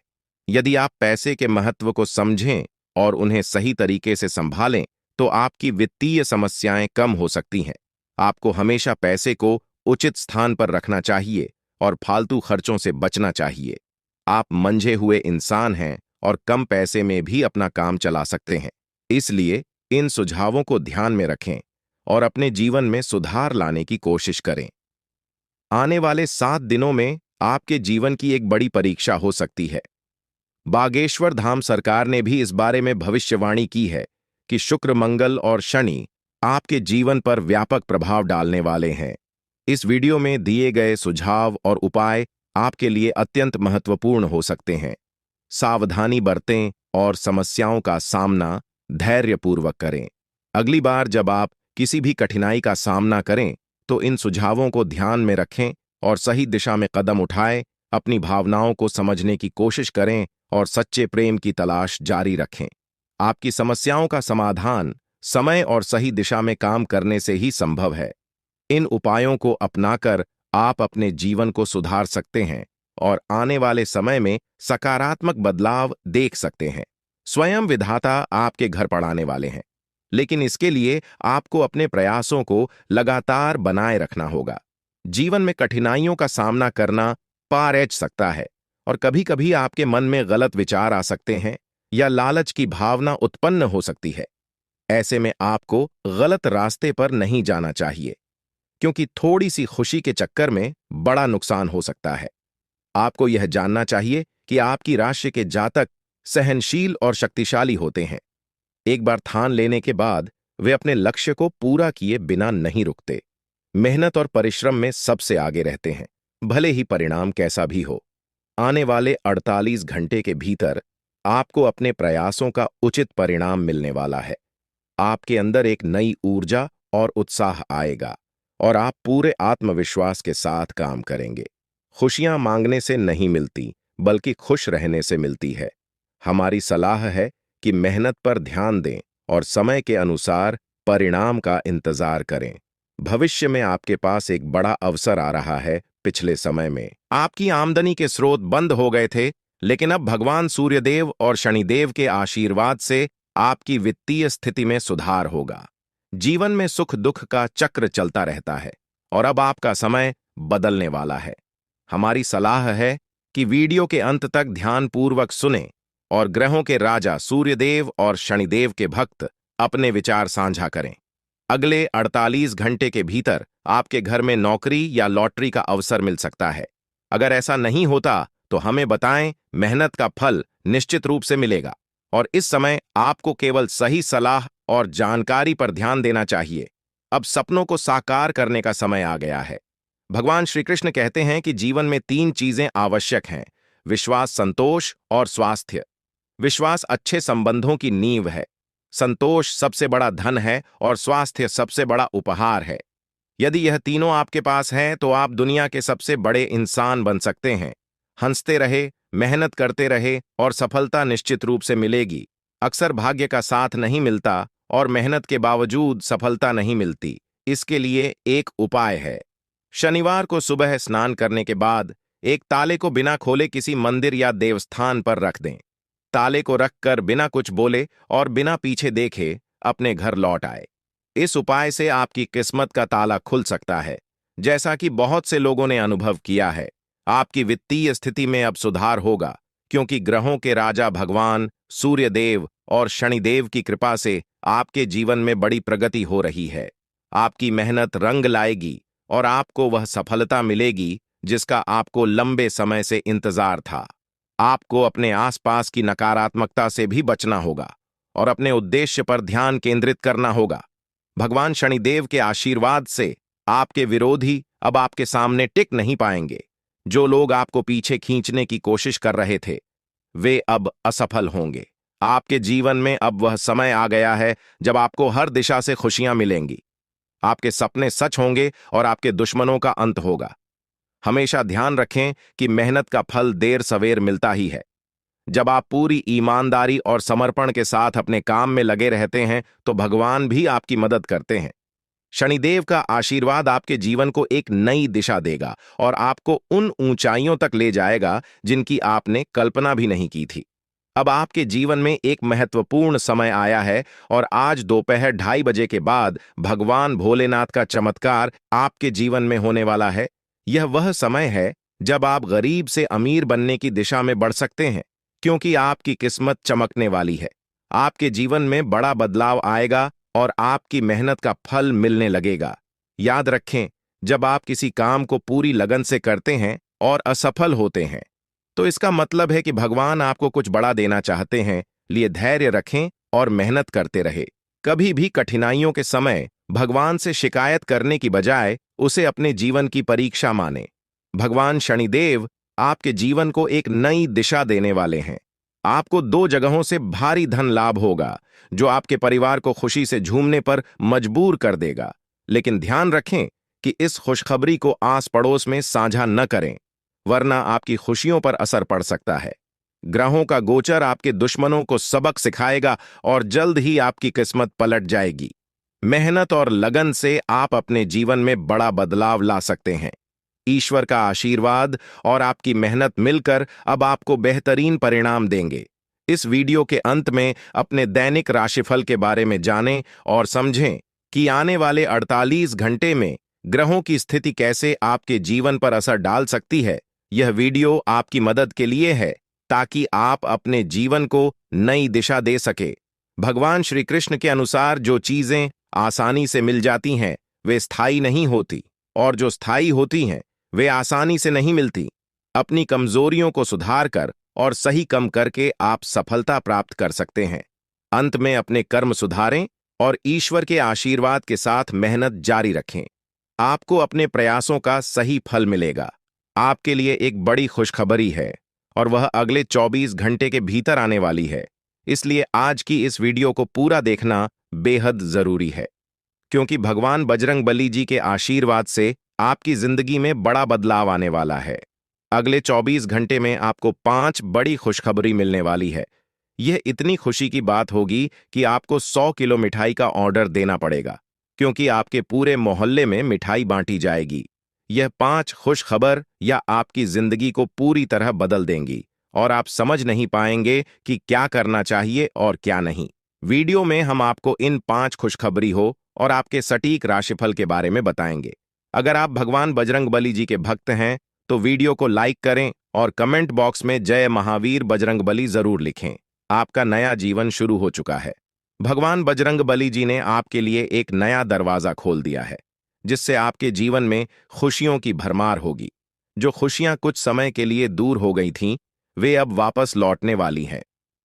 यदि आप पैसे के महत्व को समझें और उन्हें सही तरीके से संभालें तो आपकी वित्तीय समस्याएं कम हो सकती हैं। आपको हमेशा पैसे को उचित स्थान पर रखना चाहिए और फालतू खर्चों से बचना चाहिए। आप मंझे हुए इंसान हैं और कम पैसे में भी अपना काम चला सकते हैं। इसलिए इन सुझावों को ध्यान में रखें और अपने जीवन में सुधार लाने की कोशिश करें। आने वाले 7 दिनों में आपके जीवन की एक बड़ी परीक्षा हो सकती है। बागेश्वर धाम सरकार ने भी इस बारे में भविष्यवाणी की है कि शुक्र, मंगल और शनि आपके जीवन पर व्यापक प्रभाव डालने वाले हैं। इस वीडियो में दिए गए सुझाव और उपाय आपके लिए अत्यंत महत्वपूर्ण हो सकते हैं। सावधानी बरतें और समस्याओं का सामना धैर्यपूर्वक करें। अगली बार जब आप किसी भी कठिनाई का सामना करें तो इन सुझावों को ध्यान में रखें और सही दिशा में कदम उठाएं। अपनी भावनाओं को समझने की कोशिश करें और सच्चे प्रेम की तलाश जारी रखें। आपकी समस्याओं का समाधान समय और सही दिशा में काम करने से ही संभव है। इन उपायों को अपनाकर आप अपने जीवन को सुधार सकते हैं और आने वाले समय में सकारात्मक बदलाव देख सकते हैं। स्वयं विधाता आपके घर पड़ाने वाले हैं, लेकिन इसके लिए आपको अपने प्रयासों को लगातार बनाए रखना होगा। जीवन में कठिनाइयों का सामना करना पार ऐच सकता है और कभी-कभी आपके मन में गलत विचार आ सकते हैं या लालच की भावना उत्पन्न हो सकती है। ऐसे में आपको गलत रास्ते पर नहीं जाना चाहिए, क्योंकि थोड़ी सी खुशी के चक्कर में बड़ा नुकसान हो सकता है। आपको यह जानना चाहिए कि आपकी राशि के जातक सहनशील और शक्तिशाली होते हैं। एक बार ठान लेने के बाद वे अपने लक्ष्य को पूरा किए बिना नहीं रुकते। मेहनत और परिश्रम में सबसे आगे रहते हैं, भले ही परिणाम कैसा भी हो। आने वाले 48 घंटे के भीतर आपको अपने प्रयासों का उचित परिणाम मिलने वाला है। आपके अंदर एक नई ऊर्जा और उत्साह आएगा और आप पूरे आत्मविश्वास के साथ काम करेंगे। खुशियां मांगने से नहीं मिलती, बल्कि खुश रहने से मिलती है। हमारी सलाह है कि मेहनत पर ध्यान दें और समय के अनुसार परिणाम का इंतजार करें। भविष्य में आपके पास एक बड़ा अवसर आ रहा है। पिछले समय में आपकी आमदनी के स्रोत बंद हो गए थे, लेकिन अब भगवान सूर्यदेव और शनिदेव के आशीर्वाद से आपकी वित्तीय स्थिति में सुधार होगा। जीवन में सुख दुख का चक्र चलता रहता है और अब आपका समय बदलने वाला है। हमारी सलाह है कि वीडियो के अंत तक ध्यानपूर्वक सुनें और ग्रहों के राजा सूर्यदेव और शनिदेव के भक्त अपने विचार साझा करें। अगले 48 घंटे के भीतर आपके घर में नौकरी या लॉटरी का अवसर मिल सकता है। अगर ऐसा नहीं होता तो हमें बताएं, मेहनत का फल निश्चित रूप से मिलेगा। और इस समय आपको केवल सही सलाह और जानकारी पर ध्यान देना चाहिए। अब सपनों को साकार करने का समय आ गया है। भगवान श्री कृष्ण कहते हैं कि जीवन में 3 चीजें आवश्यक हैं: विश्वास, संतोष और स्वास्थ्य। विश्वास अच्छे संबंधों की नींव है, संतोष सबसे बड़ा धन है और स्वास्थ्य सबसे बड़ा उपहार है। यदि यह तीनों आपके पास हैं तो आप दुनिया के सबसे बड़े इंसान बन सकते हैं। हंसते रहे, मेहनत करते रहे और सफलता निश्चित रूप से मिलेगी। अक्सर भाग्य का साथ नहीं मिलता और मेहनत के बावजूद सफलता नहीं मिलती। इसके लिए एक उपाय है। शनिवार को सुबह स्नान करने के बाद एक ताले को बिना खोले किसी मंदिर या देवस्थान पर रख दें। ताले को रखकर बिना कुछ बोले और बिना पीछे देखे अपने घर लौट आए। इस उपाय से आपकी किस्मत का ताला खुल सकता है। जैसा कि बहुत से लोगों ने अनुभव किया है, आपकी वित्तीय स्थिति में अब सुधार होगा, क्योंकि ग्रहों के राजा भगवान सूर्यदेव और शनिदेव की कृपा से आपके जीवन में बड़ी प्रगति हो रही है। आपकी मेहनत रंग लाएगी और आपको वह सफलता मिलेगी जिसका आपको लंबे समय से इंतजार था। आपको अपने आसपास की नकारात्मकता से भी बचना होगा और अपने उद्देश्य पर ध्यान केंद्रित करना होगा। भगवान शनिदेव के आशीर्वाद से आपके विरोधी अब आपके सामने टिक नहीं पाएंगे। जो लोग आपको पीछे खींचने की कोशिश कर रहे थे, वे अब असफल होंगे। आपके जीवन में अब वह समय आ गया है जब आपको हर दिशा से खुशियां मिलेंगी। आपके सपने सच होंगे और आपके दुश्मनों का अंत होगा। हमेशा ध्यान रखें कि मेहनत का फल देर सवेर मिलता ही है। जब आप पूरी ईमानदारी और समर्पण के साथ अपने काम में लगे रहते हैं तो भगवान भी आपकी मदद करते हैं। शनिदेव का आशीर्वाद आपके जीवन को एक नई दिशा देगा और आपको उन ऊंचाइयों तक ले जाएगा जिनकी आपने कल्पना भी नहीं की थी। अब आपके जीवन में एक महत्वपूर्ण समय आया है और आज दोपहर 2:30 बजे के बाद भगवान भोलेनाथ का चमत्कार आपके जीवन में होने वाला है। यह वह समय है जब आप गरीब से अमीर बनने की दिशा में बढ़ सकते हैं, क्योंकि आपकी किस्मत चमकने वाली है। आपके जीवन में बड़ा बदलाव आएगा और आपकी मेहनत का फल मिलने लगेगा। याद रखें, जब आप किसी काम को पूरी लगन से करते हैं और असफल होते हैं, तो इसका मतलब है कि भगवान आपको कुछ बड़ा देना चाहते हैं। लिए धैर्य रखें और मेहनत करते रहे। कभी भी कठिनाइयों के समय भगवान से शिकायत करने की बजाय उसे अपने जीवन की परीक्षा माने। भगवान शनिदेव आपके जीवन को एक नई दिशा देने वाले हैं। आपको दो जगहों से भारी धन लाभ होगा जो आपके परिवार को खुशी से झूमने पर मजबूर कर देगा। लेकिन ध्यान रखें कि इस खुशखबरी को आस पड़ोस में साझा न करें, वरना आपकी खुशियों पर असर पड़ सकता है। ग्रहों का गोचर आपके दुश्मनों को सबक सिखाएगा और जल्द ही आपकी किस्मत पलट जाएगी। मेहनत और लगन से आप अपने जीवन में बड़ा बदलाव ला सकते हैं। ईश्वर का आशीर्वाद और आपकी मेहनत मिलकर अब आपको बेहतरीन परिणाम देंगे। इस वीडियो के अंत में अपने दैनिक राशिफल के बारे में जानें और समझें कि आने वाले 48 घंटे में ग्रहों की स्थिति कैसे आपके जीवन पर असर डाल सकती है। यह वीडियो आपकी मदद के लिए है ताकि आप अपने जीवन को नई दिशा दे सके। भगवान श्री कृष्ण के अनुसार जो चीजें आसानी से मिल जाती हैं वे स्थायी नहीं होती, और जो स्थायी होती हैं वे आसानी से नहीं मिलती। अपनी कमजोरियों को सुधार कर और सही कम करके आप सफलता प्राप्त कर सकते हैं। अंत में अपने कर्म सुधारें और ईश्वर के आशीर्वाद के साथ मेहनत जारी रखें। आपको अपने प्रयासों का सही फल मिलेगा। आपके लिए एक बड़ी खुशखबरी है और वह अगले 24 घंटे के भीतर आने वाली है। इसलिए आज की इस वीडियो को पूरा देखना बेहद जरूरी है, क्योंकि भगवान बजरंगबली जी के आशीर्वाद से आपकी जिंदगी में बड़ा बदलाव आने वाला है। अगले 24 घंटे में आपको 5 बड़ी खुशखबरी मिलने वाली है। यह इतनी खुशी की बात होगी कि आपको 100 किलो मिठाई का ऑर्डर देना पड़ेगा, क्योंकि आपके पूरे मोहल्ले में मिठाई बांटी जाएगी। यह 5 खुश खबर या आपकी जिंदगी को पूरी तरह बदल देंगी और आप समझ नहीं पाएंगे कि क्या करना चाहिए और क्या नहीं। वीडियो में हम आपको इन 5 खुशखबरी हो और आपके सटीक राशिफल के बारे में बताएंगे। अगर आप भगवान बजरंगबली जी के भक्त हैं तो वीडियो को लाइक करें और कमेंट बॉक्स में जय महावीर बजरंगबली जरूर लिखें। आपका नया जीवन शुरू हो चुका है। भगवान बजरंगबली जी ने आपके लिए एक नया दरवाजा खोल दिया है, जिससे आपके जीवन में खुशियों की भरमार होगी। जो खुशियां कुछ समय के लिए दूर हो गई थीं, वे अब वापस लौटने वाली हैं।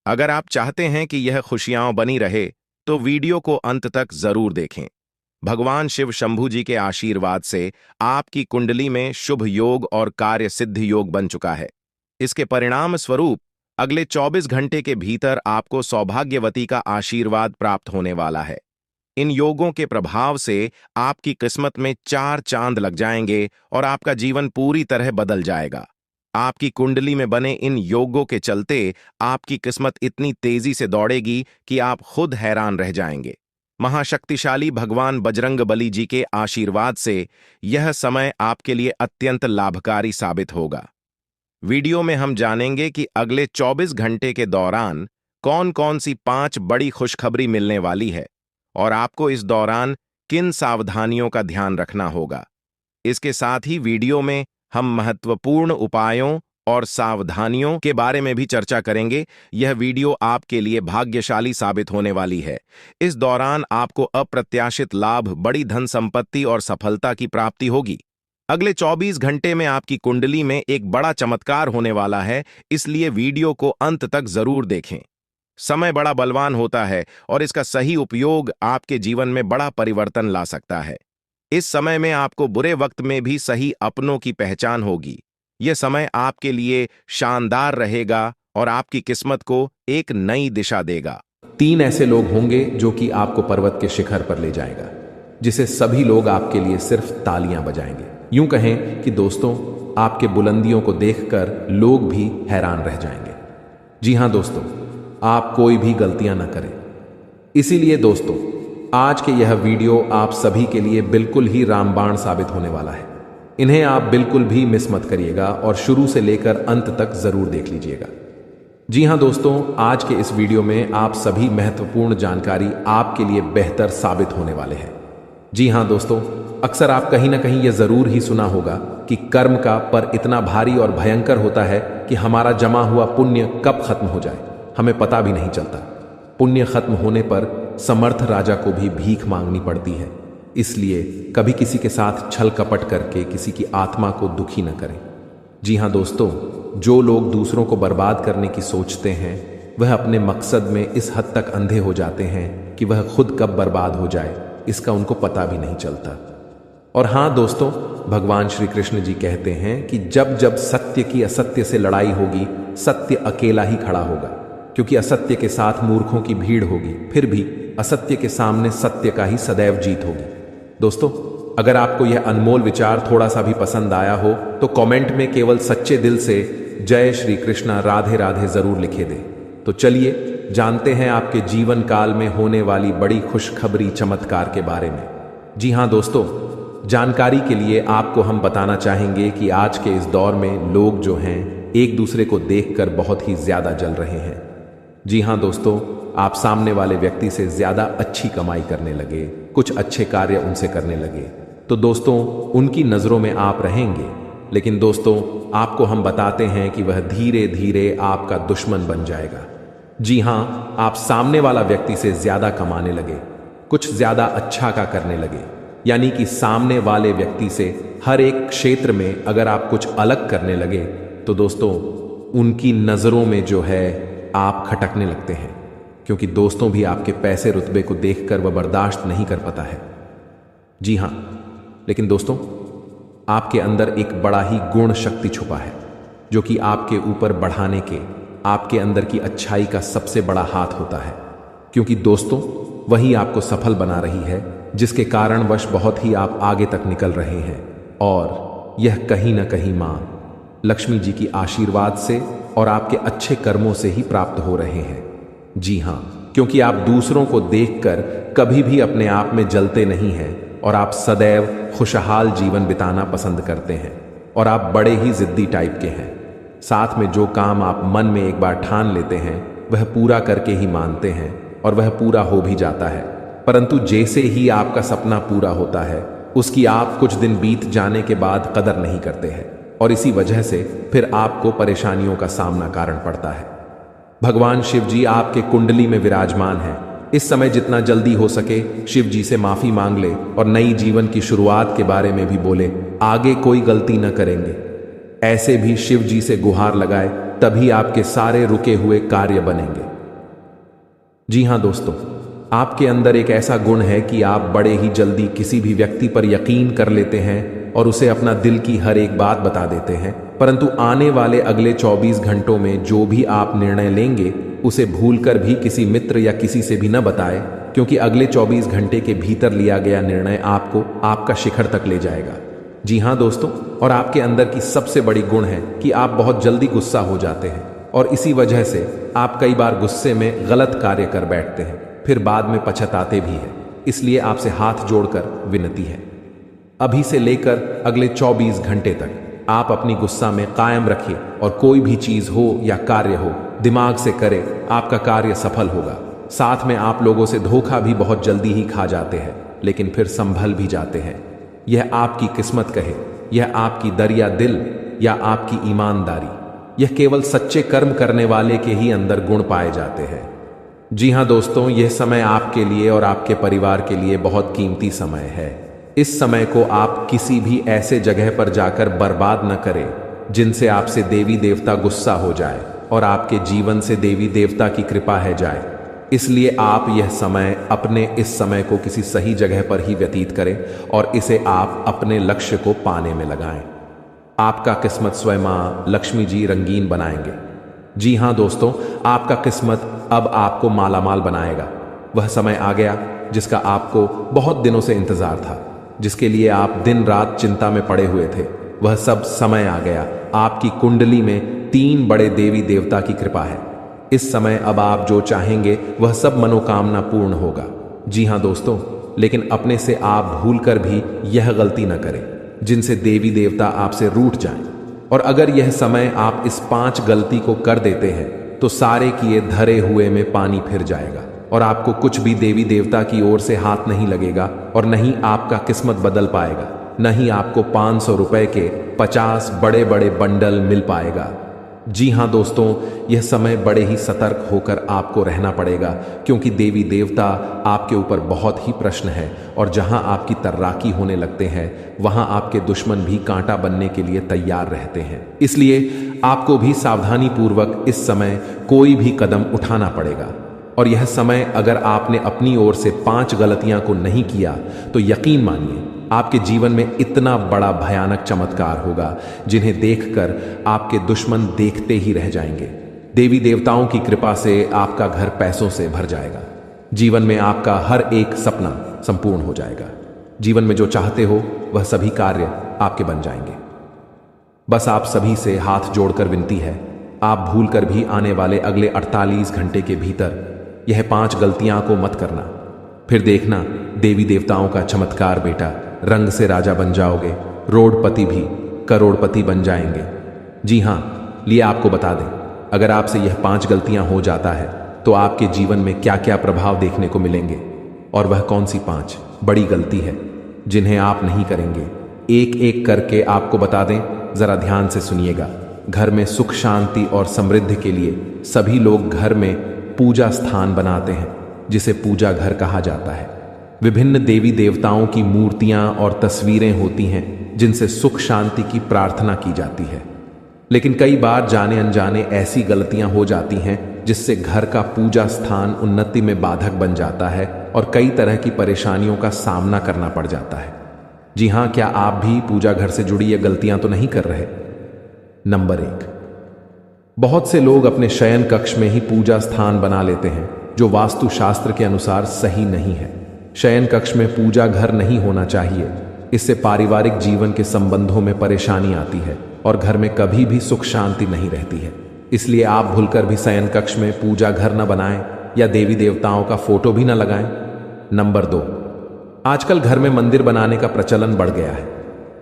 अगर आप चाहते हैं कि यह खुशियां बनी रहे तो वीडियो को अंत तक जरूर देखें। भगवान शिव शंभू जी के आशीर्वाद से आपकी कुंडली में शुभ योग और कार्य सिद्धि योग बन चुका है। इसके परिणाम स्वरूप अगले 24 घंटे के भीतर आपको सौभाग्यवती का आशीर्वाद प्राप्त होने वाला है। इन योगों के प्रभाव से आपकी किस्मत में 4 चांद लग जाएंगे और आपका जीवन पूरी तरह बदल जाएगा। आपकी कुंडली में बने इन योगों के चलते आपकी किस्मत इतनी तेजी से दौड़ेगी कि आप खुद हैरान रह जाएंगे। महाशक्तिशाली भगवान बजरंगबली जी के आशीर्वाद से यह समय आपके लिए अत्यंत लाभकारी साबित होगा। वीडियो में हम जानेंगे कि अगले 24 घंटे के दौरान कौन कौन सी 5 बड़ी खुशखबरी मिलने वाली है और आपको इस दौरान किन सावधानियों का ध्यान रखना होगा। इसके साथ ही वीडियो में हम महत्वपूर्ण उपायों और सावधानियों के बारे में भी चर्चा करेंगे। यह वीडियो आपके लिए भाग्यशाली साबित होने वाली है। इस दौरान आपको अप्रत्याशित लाभ, बड़ी धन संपत्ति और सफलता की प्राप्ति होगी। अगले 24 घंटे में आपकी कुंडली में एक बड़ा चमत्कार होने वाला है, इसलिए वीडियो को अंत तक जरूर देखें। समय बड़ा बलवान होता है और इसका सही उपयोग आपके जीवन में बड़ा परिवर्तन ला सकता है। इस समय में आपको बुरे वक्त में भी सही अपनों की पहचान होगी। यह समय आपके लिए शानदार रहेगा और आपकी किस्मत को एक नई दिशा देगा। 3 ऐसे लोग होंगे जो कि आपको पर्वत के शिखर पर ले जाएगा, जिसे सभी लोग आपके लिए सिर्फ तालियां बजाएंगे। यूं कहें कि दोस्तों, आपके बुलंदियों को देखकर लोग भी हैरान रह जाएंगे। जी हां दोस्तों, आप कोई भी गलतियां न करें। इसीलिए दोस्तों, आज के यह वीडियो आप सभी के लिए बिल्कुल ही रामबाण साबित होने वाला है। इन्हें आप बिल्कुल भी मिस मत करिएगा और शुरू से लेकर अंत तक जरूर देख लीजिएगा। जी हां दोस्तों, आज के इस वीडियो में आप सभी महत्वपूर्ण जानकारी आपके लिए बेहतर साबित होने वाले हैं। जी हां दोस्तों, अक्सर आप कहीं ना कहीं यह जरूर ही सुना होगा कि कर्म का पर इतना भारी और भयंकर होता है कि हमारा जमा हुआ पुण्य कब खत्म हो जाए हमें पता भी नहीं चलता। पुण्य खत्म होने पर समर्थ राजा को भी भीख मांगनी पड़ती है। इसलिए कभी किसी के साथ छल कपट करके किसी की आत्मा को दुखी न करें। जी हां दोस्तों, जो लोग दूसरों को बर्बाद करने की सोचते हैं वह अपने मकसद में इस हद तक अंधे हो जाते हैं कि वह खुद कब बर्बाद हो जाए इसका उनको पता भी नहीं चलता। और हां दोस्तों, भगवान श्री कृष्ण जी कहते हैं कि जब जब सत्य की असत्य से लड़ाई होगी, सत्य अकेला ही खड़ा होगा। क्योंकि असत्य के साथ मूर्खों की भीड़ होगी, फिर भी असत्य के सामने सत्य का ही सदैव जीत होगी। दोस्तों, अगर आपको यह अनमोल विचार थोड़ा सा भी पसंद आया हो तो कमेंट में केवल सच्चे दिल से जय श्री कृष्णा राधे राधे जरूर लिखे दें। तो चलिए जानते हैं आपके जीवन काल में होने वाली बड़ी खुशखबरी चमत्कार के बारे में। जी हाँ दोस्तों, जानकारी के लिए आपको हम बताना चाहेंगे कि आज के इस दौर में लोग जो हैं एक दूसरे को देखकर बहुत ही ज्यादा जल रहे हैं। जी हाँ दोस्तों, आप सामने वाले व्यक्ति से ज्यादा अच्छी कमाई करने लगे, कुछ अच्छे कार्य उनसे करने लगे, तो दोस्तों उनकी नजरों में आप रहेंगे, लेकिन दोस्तों आपको हम बताते हैं कि वह धीरे धीरे आपका दुश्मन बन जाएगा। जी हाँ, आप सामने वाला व्यक्ति से ज्यादा कमाने लगे, कुछ ज्यादा अच्छा का करने लगे, यानी कि सामने वाले व्यक्ति से हर एक क्षेत्र में अगर आप कुछ अलग करने लगे तो दोस्तों उनकी नजरों में जो है आप खटकने लगते हैं, क्योंकि दोस्तों भी आपके पैसे रुतबे को देखकर वह बर्दाश्त नहीं कर पाता है। जी हाँ, लेकिन दोस्तों आपके अंदर एक बड़ा ही गुण शक्ति छुपा है जो कि आपके ऊपर बढ़ाने के आपके अंदर की अच्छाई का सबसे बड़ा हाथ होता है, क्योंकि दोस्तों वही आपको सफल बना रही है, जिसके कारणवश बहुत ही आप आगे तक निकल रहे हैं, और यह कहीं ना कहीं मां लक्ष्मी जी की आशीर्वाद से और आपके अच्छे कर्मों से ही प्राप्त हो रहे हैं। जी हाँ, क्योंकि आप दूसरों को देखकर कभी भी अपने आप में जलते नहीं हैं और आप सदैव खुशहाल जीवन बिताना पसंद करते हैं, और आप बड़े ही जिद्दी टाइप के हैं। साथ में जो काम आप मन में एक बार ठान लेते हैं वह पूरा करके ही मानते हैं, और वह पूरा हो भी जाता है, परंतु जैसे ही आपका सपना पूरा होता है उसकी आप कुछ दिन बीत जाने के बाद कदर नहीं करते हैं, और इसी वजह से फिर आपको परेशानियों का सामना कारण पड़ता है। भगवान शिव जी आपके कुंडली में विराजमान हैं। इस समय जितना जल्दी हो सके शिव जी से माफी मांग ले और नई जीवन की शुरुआत के बारे में भी बोले, आगे कोई गलती न करेंगे। ऐसे भी शिव जी से गुहार लगाए, तभी आपके सारे रुके हुए कार्य बनेंगे। जी हाँ दोस्तों, आपके अंदर एक ऐसा गुण है कि आप बड़े ही जल्दी किसी भी व्यक्ति पर यकीन कर लेते हैं और उसे अपना दिल की हर एक बात बता देते हैं, परंतु आने वाले अगले 24 घंटों में जो भी आप निर्णय लेंगे उसे भूलकर भी किसी मित्र या किसी से भी न बताएं, क्योंकि अगले 24 घंटे के भीतर लिया गया निर्णय आपको आपका शिखर तक ले जाएगा। जी हाँ दोस्तों, और आपके अंदर की सबसे बड़ी गुण है कि आप बहुत जल्दी गुस्सा हो जाते हैं, और इसी वजह से आप कई बार गुस्से में गलत कार्य कर बैठते हैं, फिर बाद में पछताते भी हैं। इसलिए आपसे हाथ जोड़कर विनती है, अभी से लेकर अगले 24 घंटे तक आप अपनी गुस्सा में कायम रखिए, और कोई भी चीज हो या कार्य हो दिमाग से करें, आपका कार्य सफल होगा। साथ में आप लोगों से धोखा भी बहुत जल्दी ही खा जाते हैं, लेकिन फिर संभल भी जाते हैं। यह आपकी किस्मत कहे, यह आपकी दरिया दिल या आपकी ईमानदारी, यह केवल सच्चे कर्म करने वाले के ही अंदर गुण पाए जाते हैं। जी हाँ दोस्तों, यह समय आपके लिए और आपके परिवार के लिए बहुत कीमती समय है। इस समय को आप किसी भी ऐसे जगह पर जाकर बर्बाद न करें जिनसे आपसे देवी देवता गुस्सा हो जाए और आपके जीवन से देवी देवता की कृपा है जाए। इसलिए आप यह समय अपने इस समय को किसी सही जगह पर ही व्यतीत करें और इसे आप अपने लक्ष्य को पाने में लगाएं। आपका किस्मत स्वयं मां लक्ष्मी जी रंगीन बनाएंगे। जी हाँ दोस्तों, आपका किस्मत अब आपको मालामाल बनाएगा। वह समय आ गया जिसका आपको बहुत दिनों से इंतजार था, जिसके लिए आप दिन रात चिंता में पड़े हुए थे। वह सब समय आ गया। आपकी कुंडली में 3 बड़े देवी देवता की कृपा है। इस समय अब आप जो चाहेंगे वह सब मनोकामना पूर्ण होगा। जी हाँ दोस्तों, लेकिन अपने से आप भूलकर भी यह गलती न करें जिनसे देवी देवता आपसे रूठ जाएं। और अगर यह समय आप इस 5 गलती को कर देते हैं तो सारे किए धरे हुए में पानी फिर जाएगा और आपको कुछ भी देवी देवता की ओर से हाथ नहीं लगेगा, और न ही आपका किस्मत बदल पाएगा, न ही आपको 500 रुपए के 50 बड़े बड़े बंडल मिल पाएगा। जी हाँ दोस्तों, यह समय बड़े ही सतर्क होकर आपको रहना पड़ेगा, क्योंकि देवी देवता आपके ऊपर बहुत ही प्रश्न है, और जहां आपकी तर्राकी होने लगते हैं वहां आपके दुश्मन भी कांटा बनने के लिए तैयार रहते हैं। इसलिए आपको भी सावधानी पूर्वक इस समय कोई भी कदम उठाना पड़ेगा। और यह समय अगर आपने अपनी ओर से 5 गलतियां को नहीं किया तो यकीन मानिए आपके जीवन में इतना बड़ा भयानक चमत्कार होगा जिन्हें देखकर आपके दुश्मन देखते ही रह जाएंगे। देवी देवताओं की कृपा से आपका घर पैसों से भर जाएगा। जीवन में आपका हर एक सपना संपूर्ण हो जाएगा। जीवन में जो चाहते हो वह सभी कार्य आपके बन जाएंगे। बस आप सभी से हाथ जोड़कर विनती है, आप भूलकर भी आने वाले अगले 48 घंटे के भीतर यह 5 गलतियां को मत करना। फिर देखना देवी देवताओं का चमत्कार बेटा, रंग से राजा बन जाओगे, रोडपति भी करोड़पति बन जाएंगे। जी हां, लिए आपको बता दें, अगर आपसे यह 5 गलतियां हो जाता है तो आपके जीवन में क्या क्या प्रभाव देखने को मिलेंगे और वह कौन सी 5 बड़ी गलती है जिन्हें आप नहीं करेंगे, एक एक करके आपको बता दें। जरा ध्यान से सुनिएगा। घर में सुख शांति और समृद्धि के लिए सभी लोग घर में पूजा स्थान बनाते हैं जिसे पूजा घर कहा जाता है। विभिन्न देवी देवताओं की मूर्तियां और तस्वीरें होती हैं जिनसे सुख शांति की प्रार्थना की जाती है। लेकिन कई बार जाने अनजाने ऐसी गलतियां हो जाती हैं जिससे घर का पूजा स्थान उन्नति में बाधक बन जाता है और कई तरह की परेशानियों का सामना करना पड़ जाता है। जी हां, क्या आप भी पूजा घर से जुड़ी ये गलतियां तो नहीं कर रहे? नंबर 1, बहुत से लोग अपने शयन कक्ष में ही पूजा स्थान बना लेते हैं जो वास्तु शास्त्र के अनुसार सही नहीं है। शयन कक्ष में पूजा घर नहीं होना चाहिए। इससे पारिवारिक जीवन के संबंधों में परेशानी आती है और घर में कभी भी सुख शांति नहीं रहती है। इसलिए आप भूलकर भी शयन कक्ष में पूजा घर न बनाएं या देवी देवताओं का फोटो भी न लगाएं। नंबर 2, आजकल घर में मंदिर बनाने का प्रचलन बढ़ गया है,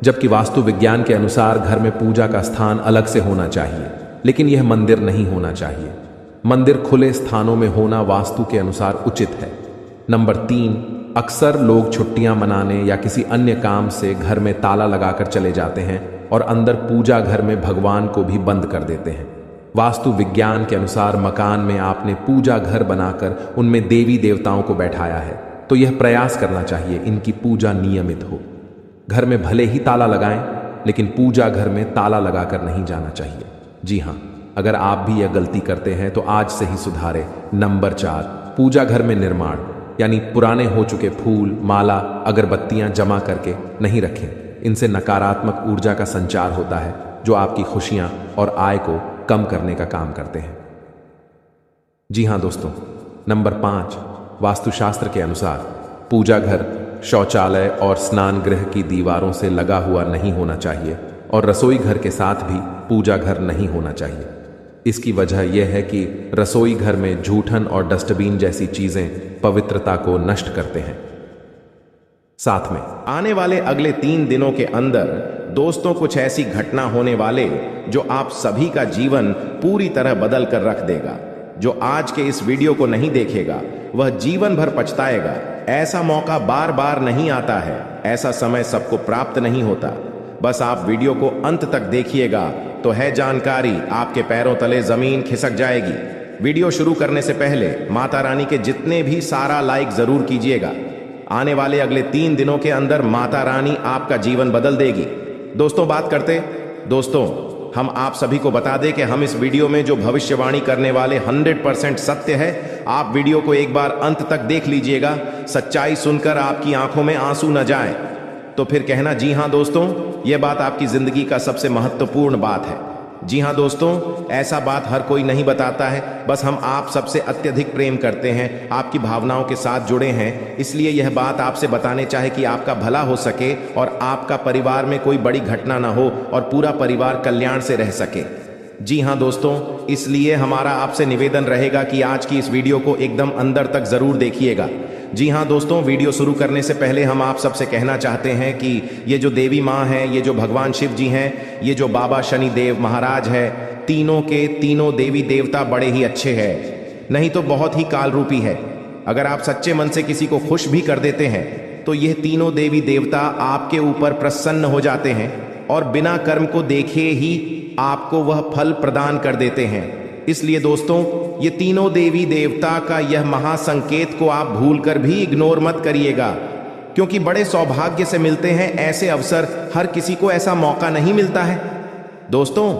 जबकि वास्तु विज्ञान के अनुसार घर में पूजा का स्थान अलग से होना चाहिए, लेकिन यह मंदिर नहीं होना चाहिए। मंदिर खुले स्थानों में होना वास्तु के अनुसार उचित है। नंबर 3, अक्सर लोग छुट्टियां मनाने या किसी अन्य काम से घर में ताला लगाकर चले जाते हैं और अंदर पूजा घर में भगवान को भी बंद कर देते हैं। वास्तु विज्ञान के अनुसार मकान में आपने पूजा घर बनाकर उनमें देवी देवताओं को बैठाया है, तो यह प्रयास करना चाहिए इनकी पूजा नियमित हो। घर में भले ही ताला लगाएं, लेकिन पूजा घर में ताला लगाकर नहीं जाना चाहिए। जी हां, अगर आप भी यह गलती करते हैं तो आज से ही सुधारें। नंबर 4, पूजा घर में निर्माण यानी पुराने हो चुके फूल, माला, अगरबत्तियां जमा करके नहीं रखें। इनसे नकारात्मक ऊर्जा का संचार होता है जो आपकी खुशियां और आय को कम करने का काम करते हैं। जी हां दोस्तों, नंबर 5, वास्तुशास्त्र के अनुसार पूजा घर शौचालय और स्नान गृह की दीवारों से लगा हुआ नहीं होना चाहिए और रसोई घर के साथ भी पूजा घर नहीं होना चाहिए। इसकी वजह यह है कि रसोई घर में जूठन और डस्टबिन जैसी चीजें पवित्रता को नष्ट करते हैं। साथ में आने वाले अगले 3 दिनों के अंदर दोस्तों कुछ ऐसी घटना होने वाले जो आप सभी का जीवन पूरी तरह बदल कर रख देगा। जो आज के इस वीडियो को नहीं देखेगा वह जीवन भर पछताएगा। ऐसा मौका बार बार नहीं आता है, ऐसा समय सबको प्राप्त नहीं होता। बस आप वीडियो को अंत तक देखिएगा तो है जानकारी आपके पैरों तले जमीन खिसक जाएगी। वीडियो शुरू करने से पहले माता रानी के जितने भी सारा लाइक जरूर कीजिएगा। आने वाले अगले 3 दिनों के अंदर माता रानी आपका जीवन बदल देगी। दोस्तों दोस्तों हम आप सभी को बता दें कि हम इस वीडियो में जो भविष्यवाणी करने वाले 100% सत्य है। आप वीडियो को एक बार अंत तक देख लीजिएगा। सच्चाई सुनकर आपकी आंखों में आंसू न जाए तो फिर कहना जी हां दोस्तों, यह बात आपकी जिंदगी का सबसे महत्वपूर्ण बात है। जी हां दोस्तों, ऐसा बात हर कोई नहीं बताता है। बस हम आप सबसे अत्यधिक प्रेम करते हैं, आपकी भावनाओं के साथ जुड़े हैं, इसलिए यह बात आपसे बताने चाहे कि आपका भला हो सके और आपका परिवार में कोई बड़ी घटना ना हो और पूरा परिवार कल्याण से रह सके। जी हां दोस्तों, इसलिए हमारा आपसे निवेदन रहेगा कि आज की इस वीडियो को एकदम अंदर तक जरूर देखिएगा। जी हां दोस्तों, वीडियो शुरू करने से पहले हम आप सबसे कहना चाहते हैं कि ये जो देवी माँ हैं, ये जो भगवान शिव जी हैं, ये जो बाबा शनि देव महाराज है, तीनों के तीनों देवी देवता बड़े ही अच्छे हैं, नहीं तो बहुत ही काल रूपी है। अगर आप सच्चे मन से किसी को खुश भी कर देते हैं तो यह तीनों देवी देवता आपके ऊपर प्रसन्न हो जाते हैं और बिना कर्म को देखे ही आपको वह फल प्रदान कर देते हैं। इसलिए दोस्तों, ये तीनों देवी देवता का यह महासंकेत को आप भूलकर भी इग्नोर मत करिएगा, क्योंकि बड़े सौभाग्य से मिलते हैं ऐसे अवसर। हर किसी को ऐसा मौका नहीं मिलता है। दोस्तों,